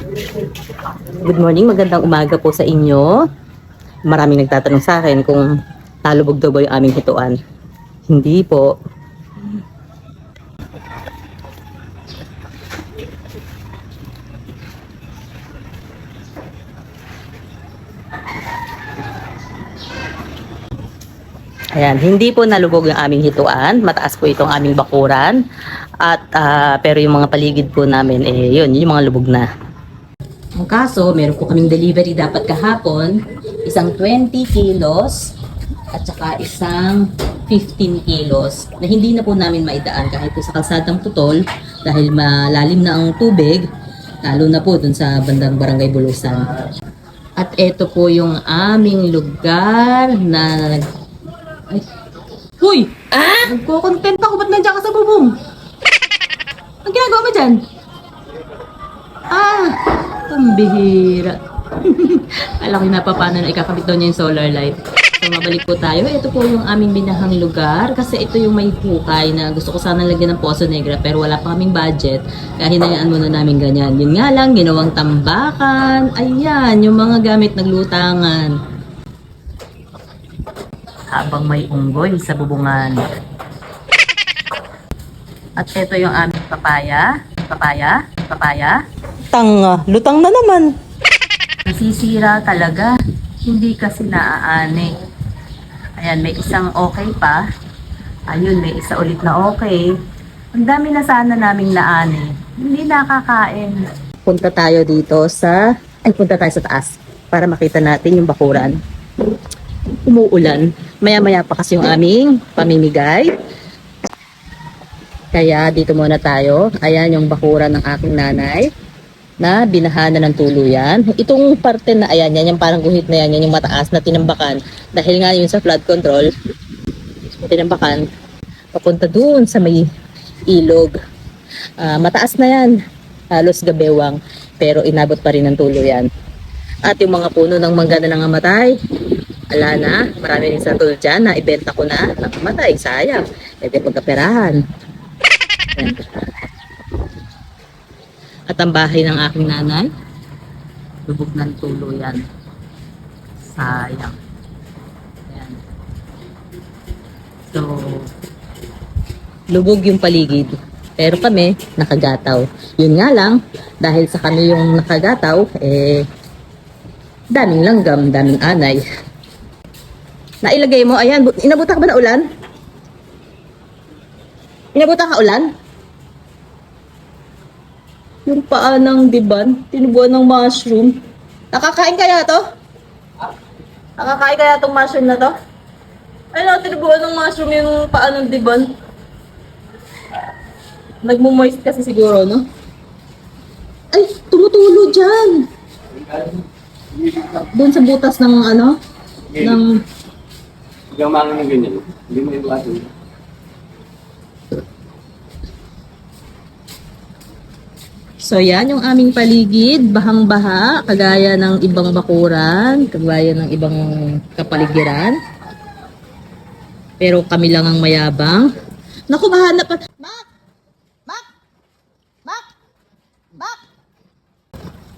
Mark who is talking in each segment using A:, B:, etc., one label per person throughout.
A: Good morning, magandang umaga po sa inyo. Maraming nagtatanong sa akin kung nalubog daw ba yung aming hituan. Hindi po. Ayan, hindi po nalubog yung aming hituan. Mataas po itong aming bakuran. At pero yung mga paligid po namin, yun yung mga lubog na. Ang kaso, meron po kaming delivery dapat kahapon, isang 20 kilos at saka isang 15 kilos na hindi na po namin maidaan kahit po sa kalsadang putol dahil malalim na ang tubig, lalo na po dun sa bandang Barangay Bulusan. At ito po yung aming lugar na ay. Huy! Nagko-content ako, ba't nandiyan ka sa bubong? Ang ginagawa mo dyan? Pambihira. Alam ko na pa paano na ikakabit daw niya yung solar light. So mabalik po tayo. Ito po yung aming binahang lugar kasi ito yung may hukay na gusto ko sana lagyan ng Poso Negra pero wala pa kaming budget. Kaya hinayaan muna namin ganyan. Yun nga lang, ginawang tambakan. Ayan, yung mga gamit naglutangan. Habang may unggoy sa bubungan. At ito yung aming papaya. Papaya. Tanga, lutang na naman. Nasisira talaga. Hindi kasi naaani. Ayan, may isang okay pa. Ayun, may isa ulit na okay. Ang dami na sana naming naani. Hindi nakakain. Punta tayo sa taas para makita natin yung bakuran. Umuulan. Maya-maya pa kasi yung aming pamimigay. Kaya dito muna tayo. Ayan yung bakuran ng aking nanay na binahanan ng tuluyan. Itong parte na ayan, yan yung parang guhit na yan, yan yung mataas na tinambakan. Dahil nga yun sa flood control, tinambakan, papunta dun sa may ilog. Mataas na yan, halos gabewang, pero inabot pa rin ng tuluyan. At yung mga puno ng mangga na nangamatay, ala na, marami rin sa tulad dyan na ibenta ko na, nakamatay, sayang. Pwede pagkaperahan. Ayan. At ang bahay ng aking nanay, lubog ng tuluyan. Sayang. Ayan. So, lubog yung paligid. Pero kami, nakagataw. Yun nga lang, dahil sa kami yung nakagataw, daming langgam, daming anay. Nailagay mo, ayan, inabutan ka ba na ulan? Inabutan ka ulan? Yung paa ng diban, tinubuan ng mushroom. Nakakain kaya to? Nakakain kaya tong mushroom na to? Ayun, tinubuan ng mushroom yung paa ng diban. Nagmo-moist kasi siguro, no? Ay, tumutulo dyan! Doon sa butas ng ano? Ng...
B: Hanggang mga ng ganyan, hindi mo iwasan.
A: So yan yung aming paligid, bahang-baha, kagaya ng ibang bakuran, kagaya ng ibang kapaligiran. Pero kami lang ang mayabang. Naku, mahanap pa. Mak!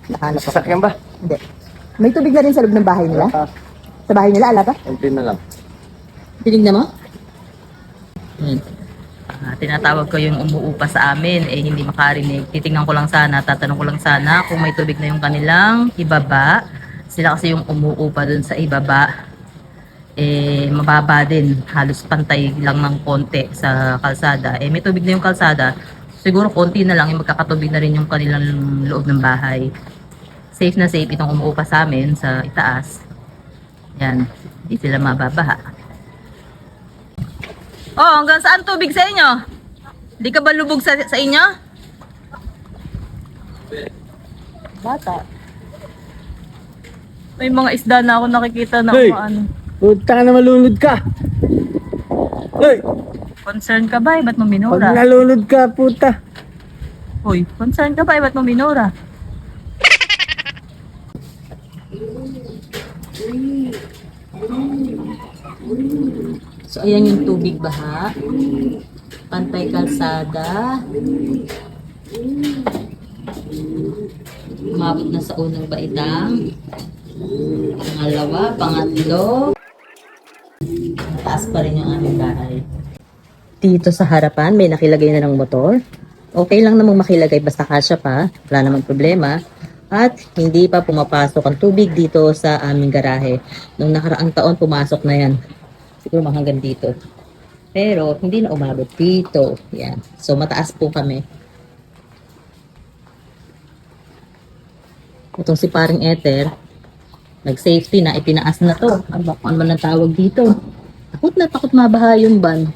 A: Nahanap pa.
B: Sasakyan ba?
A: Hindi. May tubig na rin sa loob ng bahay nila? Sa bahay nila, ala pa?
B: Kunti na lang.
A: Tinignan mo? Tinatawag ko yung umuupa sa amin, hindi makarinig. Titingnan ko lang sana, tatanong ko lang sana kung may tubig na yung kanilang ibaba. Sila kasi yung umuupa dun sa ibaba. Mababa din, halos pantay lang ng konti sa kalsada. May tubig na yung kalsada, siguro konti na lang, yung magkakatubig na rin yung kanilang loob ng bahay. Safe na safe itong umuupa sa amin sa itaas. Yan, hindi sila mababaha. Oh, hanggang saan tubig sa inyo? Hindi ka ba lubog sa inyo? Bata. May mga isda na ako nakikita na
B: Hey!
A: ano.
B: Puta ka na malunod ka! Hey!
A: Concern ka ba? Ba't mo
B: Pag
A: minura?
B: nalunod ka, puta!
A: Hoy, concern ka ba? Ba't mo minura? So, ayan yung tubig baha. Pantay kalsada. Umabot na sa unang baitang. Pangalawa, pangatlo. Mataas pa rin yung aming bahay. Dito sa harapan, may nakilagay na ng motor. Okay lang namang makilagay basta kasya pa. Wala namang problema. At hindi pa pumapasok ang tubig dito sa aming garahe. Nung nakaraang taon, pumasok na yan. Siguro mga hanggang dito. Pero hindi na umabot dito. Yan. So mataas po kami. Itong si paring Ether, nag-safety na, itinaas na to. Ano man ang tawag dito? Takot na takot mabaha yung van.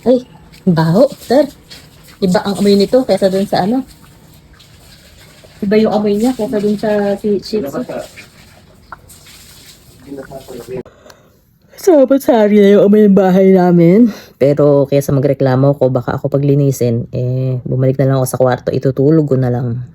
A: Ay, baho, sir. Iba ang amoy nito kaysa dun sa ano. Iba yung amoy niya kaysa dun sa chips. Sabat-sari na yung amoy ng bahay namin. Pero kaysa magreklamo ko, baka ako paglinisin, bumalik na lang ako sa kwarto, itutulog ko na lang.